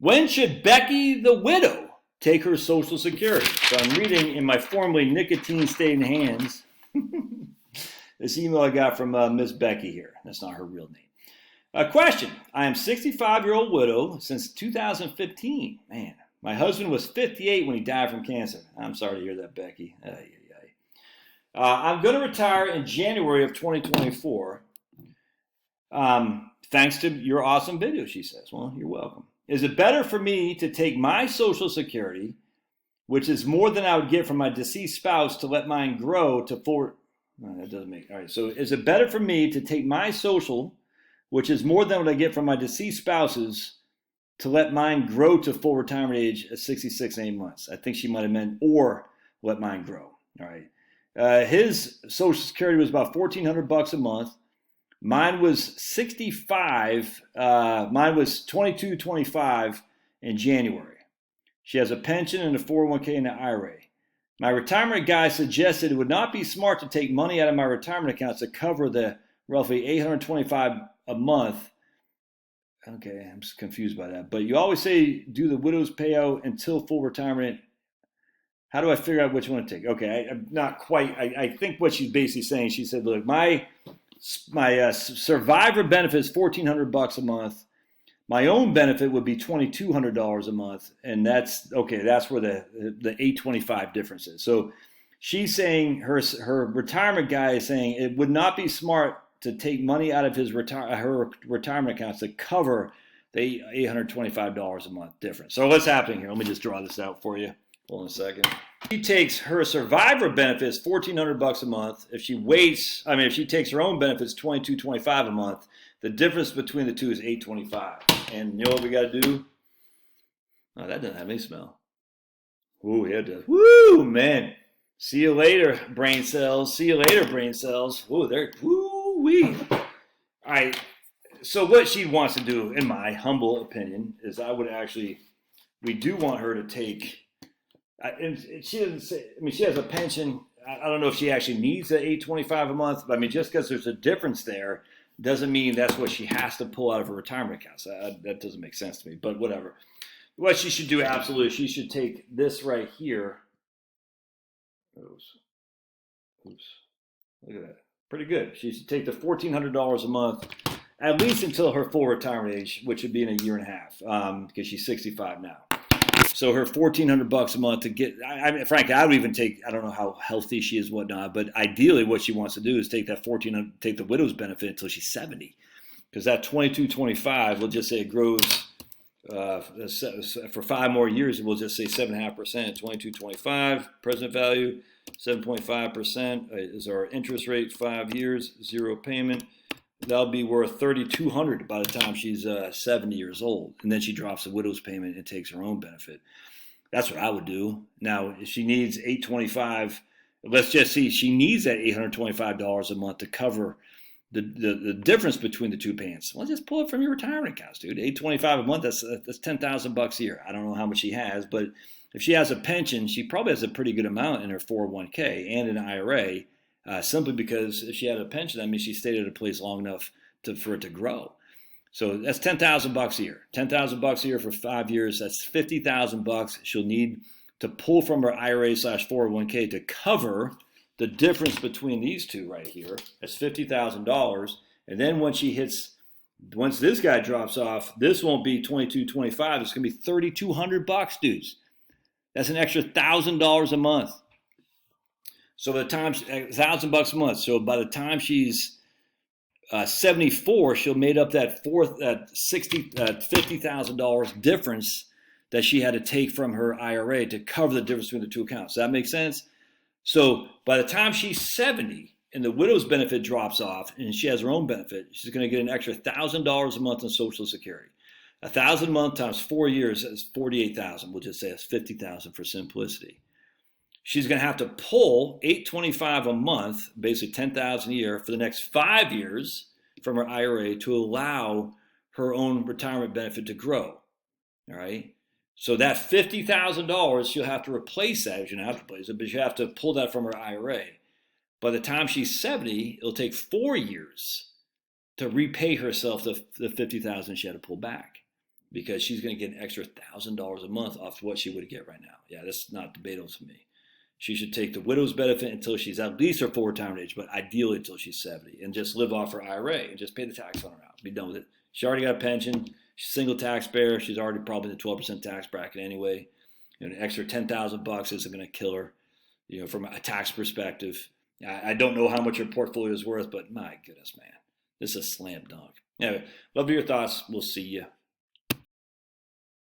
When should Becky the widow take her Social Security? So I'm reading in my formerly nicotine-stained hands this email I got from Miss Becky here. That's not her real name. Question. I am 65-year-old widow since 2015. Man, my husband was 58 when he died from cancer. I'm sorry to hear that, Becky. I'm going to retire in January of 2024. Thanks to your awesome video, she says. Well, you're welcome. Is it better for me to take my Social Security, which is more than I would get from my deceased spouse, to let mine grow to full... No, that doesn't make... All right, so is it better for me to take my Social, which is more than what I get from my deceased spouses, to let mine grow to full retirement age at 66 and 8 months? I think she might have meant, or let mine grow. All right. His Social Security was about $1,400 a month. Mine was 65. Mine was 22.25 in January. She has a pension and a 401k and an IRA. My retirement guy suggested it would not be smart to take money out of my retirement accounts to cover the roughly $825 a month. Okay, I'm just confused by that. But you always say do the widow's payout until full retirement. How do I figure out which one to take? Okay, I'm not quite. I think what she's basically saying, she said, look, my survivor benefit is $1,400 a month. My own benefit would be $2,200 a month, and that's okay. That's where the $825 difference is. So she's saying her retirement guy is saying it would not be smart to take money out of her retirement accounts to cover the $825 a month difference. So what's happening here? Let me just draw this out for you. Hold on a second. She takes her survivor benefits $1,400 a month. If she takes her own benefits $2,225 a month, the difference between the two is $825. And you know what we got to do? Oh, that doesn't have any smell. Ooh, yeah, it does. Woo, man. See you later, brain cells. See you later, brain cells. Ooh, they're woo-wee. All right. So what she wants to do, in my humble opinion, is we do want her to take... And she doesn't say, she has a pension. I don't know if she actually needs the $825 a month, but just because there's a difference there doesn't mean that's what she has to pull out of her retirement accounts. That doesn't make sense to me, but whatever. What she should do, absolutely, she should take this right here. Oops. Look at that. Pretty good. She should take the $1,400 a month, at least until her full retirement age, which would be in a year and a half, because she's 65 now. So her $1,400 a month to get, frankly, I would even take, I don't know how healthy she is, whatnot, but ideally what she wants to do is take that $1,400, take the widow's benefit until she's 70. Because that $2,225, we'll just say it grows for 5 more years, we'll just say 7.5%, $2,225, present value, 7.5% is our interest rate, 5 years, 0 payment. That'll be worth $3,200 by the time she's 70 years old. And then she drops the widow's payment and takes her own benefit. That's what I would do. Now, if she needs $825, let's just see, she needs that $825 a month to cover the difference between the two payments. Well, just pull it from your retirement accounts, dude. $825 a month, that's $10,000 a year. I don't know how much she has, but if she has a pension, she probably has a pretty good amount in her 401k and an IRA. Simply because if she had a pension, that means she stayed at a place long enough for it to grow. So that's $10,000 a year. $10,000 a year for 5 years. That's $50,000 she'll need to pull from her IRA/401k to cover the difference between these two right here. That's $50,000. And then once this guy drops off, this won't be $2,225. It's going to be $3,200, dudes. That's an extra $1,000 a month. So by the time $1,000 a month. So by the time she's 74, she'll made up that $50,000 difference that she had to take from her IRA to cover the difference between the two accounts. Does that make sense? So by the time she's 70 and the widow's benefit drops off and she has her own benefit, she's going to get an extra $1,000 a month in Social Security. $1,000 a month times 4 years is $48,000. We'll just say it's $50,000 for simplicity. She's going to have to pull $825 a month, basically $10,000 a year, for the next 5 years from her IRA to allow her own retirement benefit to grow. All right. So that $50,000, she'll have to replace that. She don't have to replace it, but she'll have to pull that from her IRA. By the time she's 70, it'll take 4 years to repay herself the $50,000 she had to pull back. because she's going to get an extra $1,000 a month off what she would get right now. Yeah, that's not debatable to me. She should take the widow's benefit until she's at least her full retirement age, but ideally until she's 70, and just live off her IRA and just pay the tax on her out. Be done with it. She already got a pension. She's a single taxpayer. She's already probably in the 12% tax bracket anyway. An extra $10,000 isn't going to kill her, from a tax perspective. I don't know how much her portfolio is worth, but my goodness, man, this is a slam dunk. Anyway, love your thoughts. We'll see you.